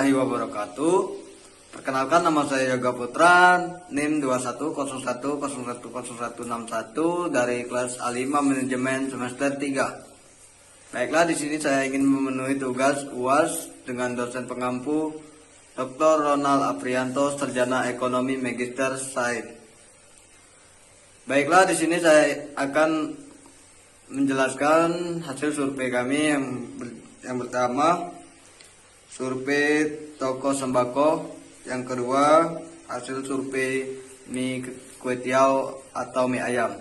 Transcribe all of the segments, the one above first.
warahmatullahi wabarakatuh. Perkenalkan, nama saya Yoga Putra, NIM 2101010161 dari kelas A5 Manajemen semester 3. Baiklah, di sini saya ingin memenuhi tugas UAS dengan dosen pengampu Dr. Ronald Aprianto, Sarjana Ekonomi Magister Sains. Baiklah, di sini saya akan menjelaskan hasil survei kami yang pertama, survei toko sembako. Yang kedua, hasil survei mie kue tiaw atau mie ayam.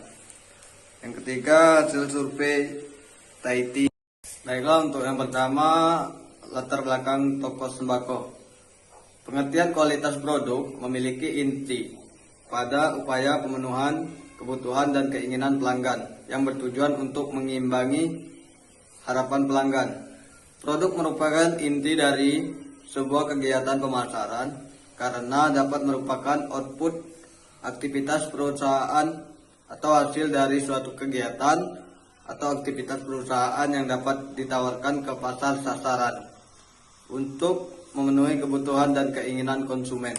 Yang ketiga, hasil survei Thai tea. Baiklah, untuk yang pertama, latar belakang toko sembako. Pengertian kualitas produk memiliki inti pada upaya pemenuhan kebutuhan dan keinginan pelanggan yang bertujuan untuk mengimbangi harapan pelanggan. Produk merupakan inti dari sebuah kegiatan pemasaran karena dapat merupakan output aktivitas perusahaan atau hasil dari suatu kegiatan atau aktivitas perusahaan yang dapat ditawarkan ke pasar sasaran untuk memenuhi kebutuhan dan keinginan konsumen.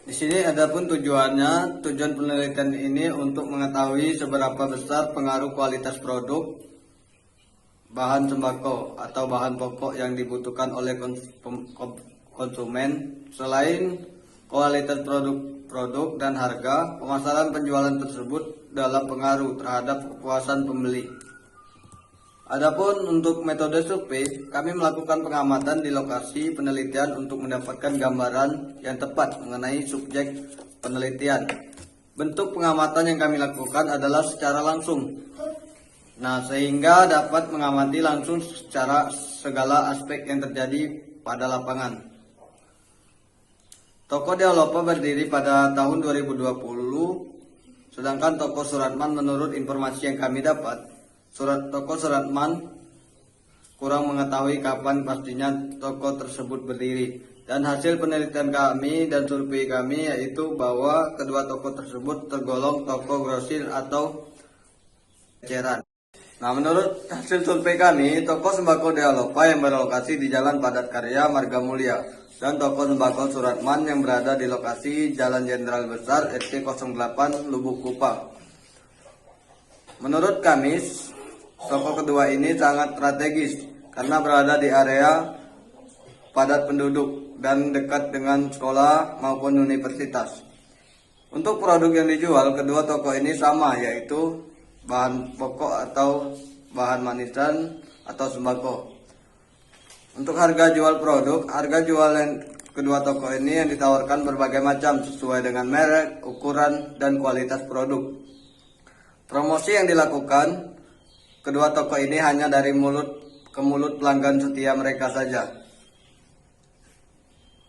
Di sini adapun tujuan penelitian ini untuk mengetahui seberapa besar pengaruh kualitas produk bahan sembako atau bahan pokok yang dibutuhkan oleh konsumen. Selain kualitas produk dan harga, pemasaran penjualan tersebut dalam pengaruh terhadap kepuasan pembeli. Adapun untuk metode survei, kami melakukan pengamatan di lokasi penelitian untuk mendapatkan gambaran yang tepat mengenai subjek penelitian. Bentuk pengamatan yang kami lakukan adalah secara langsung. Sehingga dapat mengamati langsung secara segala aspek yang terjadi pada lapangan. Toko Dealopa berdiri pada tahun 2020, sedangkan toko Suratman menurut informasi yang kami dapat, toko Suratman kurang mengetahui kapan pastinya toko tersebut berdiri. Dan hasil penelitian kami dan survei kami yaitu bahwa kedua toko tersebut tergolong toko grosir atau eceran. Menurut hasil survei kami, toko sembako Dealopa yang berlokasi di Jalan Padat Karya, Marga Mulia, dan toko sembako Suratman yang berada di lokasi Jalan Jenderal Besar, RT 08, Lubuk Kupang. Menurut kami, toko kedua ini sangat strategis karena berada di area padat penduduk dan dekat dengan sekolah maupun universitas. Untuk produk yang dijual, kedua toko ini sama, yaitu bahan pokok atau bahan manisan atau sembako. Untuk harga jual produk, harga jualan kedua toko ini yang ditawarkan berbagai macam sesuai dengan merek, ukuran, dan kualitas produk. Promosi yang dilakukan kedua toko ini hanya dari mulut ke mulut pelanggan setia mereka saja.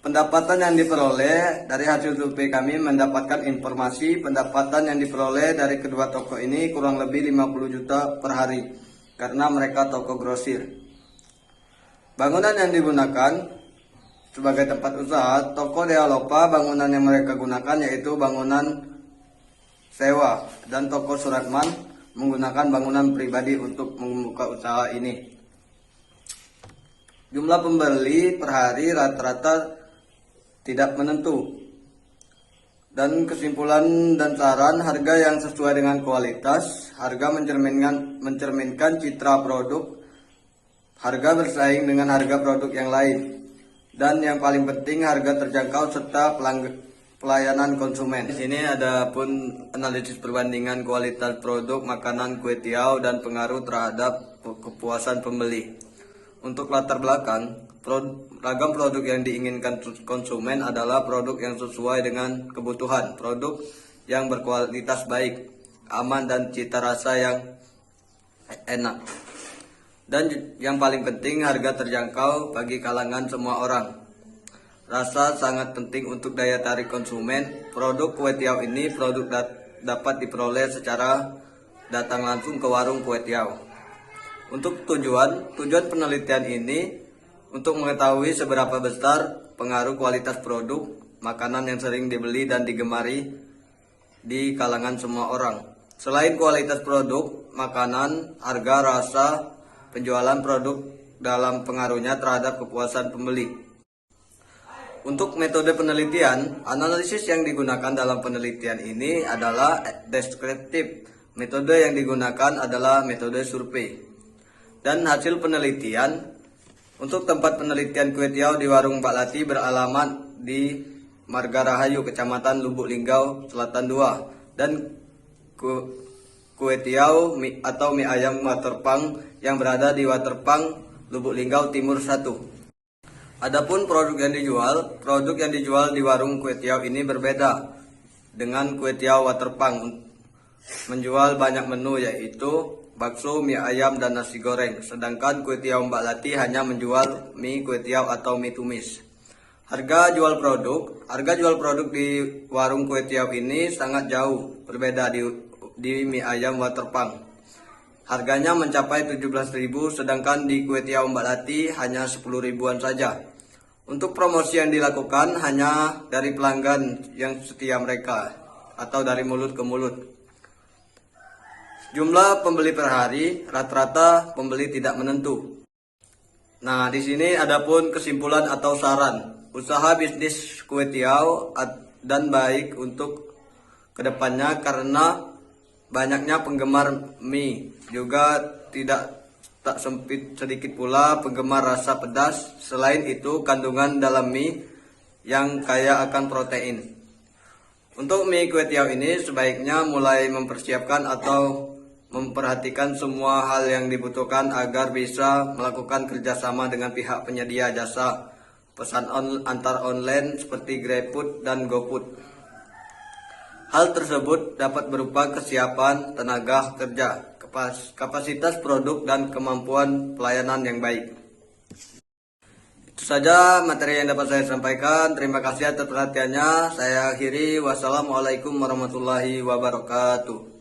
Pendapatan yang diperoleh dari hasil survei kami mendapatkan informasi pendapatan yang diperoleh dari kedua toko ini kurang lebih 50 juta per hari karena mereka toko grosir. Bangunan yang digunakan sebagai tempat usaha toko Dealopa, bangunan yang mereka gunakan yaitu bangunan sewa, dan toko Suratman menggunakan bangunan pribadi untuk membuka usaha ini. Jumlah pembeli per hari rata-rata tidak menentu. Dan kesimpulan dan saran, harga yang sesuai dengan kualitas, harga mencerminkan citra produk, harga bersaing dengan harga produk yang lain, dan yang paling penting harga terjangkau serta pelayanan konsumen. Di sini ada pun analisis perbandingan kualitas produk makanan kue tiaw dan pengaruh terhadap kepuasan pembeli. Untuk latar belakang, ragam produk yang diinginkan konsumen adalah produk yang sesuai dengan kebutuhan, produk yang berkualitas baik, aman, dan cita rasa yang enak. Dan yang paling penting, harga terjangkau bagi kalangan semua orang. Rasa sangat penting untuk daya tarik konsumen. Produk kue tiaw ini dapat diperoleh secara datang langsung ke warung kue tiaw. Untuk tujuan penelitian ini untuk mengetahui seberapa besar pengaruh kualitas produk makanan yang sering dibeli dan digemari di kalangan semua orang. Selain kualitas produk makanan, harga, rasa, penjualan produk dalam pengaruhnya terhadap kepuasan pembeli. Untuk metode penelitian, analisis yang digunakan dalam penelitian ini adalah deskriptif. Metode yang digunakan adalah metode survei. Dan hasil penelitian, untuk tempat penelitian kue tiaw di warung Mbak Lati beralamat di Marga Rahayu, Kecamatan Lubuk Linggau, Selatan 2. Dan kue tiaw atau mie ayam Waterpang yang berada di Waterpang, Lubuk Linggau Timur 1. Adapun produk yang dijual di warung kue tiaw ini berbeda dengan kue tiaw Waterpang. Menjual banyak menu yaitu bakso, mie ayam, dan nasi goreng. Sedangkan kue tiaw Mbak Lati hanya menjual mie kue tiaw atau mie tumis. Harga jual produk di warung kue tiaw ini sangat jauh berbeda di mie ayam Waterpang. Harganya mencapai 17.000, sedangkan di kue tiaw Mbak Lati hanya 10 ribuan saja. Untuk promosi yang dilakukan hanya dari pelanggan yang setia mereka atau dari mulut ke mulut. Jumlah pembeli per hari, rata-rata pembeli tidak menentu. Nah, di sini adapun kesimpulan atau saran. Usaha bisnis kue tiaw dan baik untuk kedepannya karena banyaknya penggemar mie, juga tak sempit sedikit pula penggemar rasa pedas. Selain itu, kandungan dalam mie yang kaya akan protein. Untuk mie kue tiaw ini sebaiknya mulai mempersiapkan atau memperhatikan semua hal yang dibutuhkan agar bisa melakukan kerjasama dengan pihak penyedia jasa pesan antar online seperti GrabFood dan GoFood. Hal tersebut dapat berupa kesiapan tenaga kerja, kapasitas produk, dan kemampuan pelayanan yang baik. Itu saja materi yang dapat saya sampaikan. Terima kasih atas perhatiannya. Saya akhiri. Wassalamualaikum warahmatullahi wabarakatuh.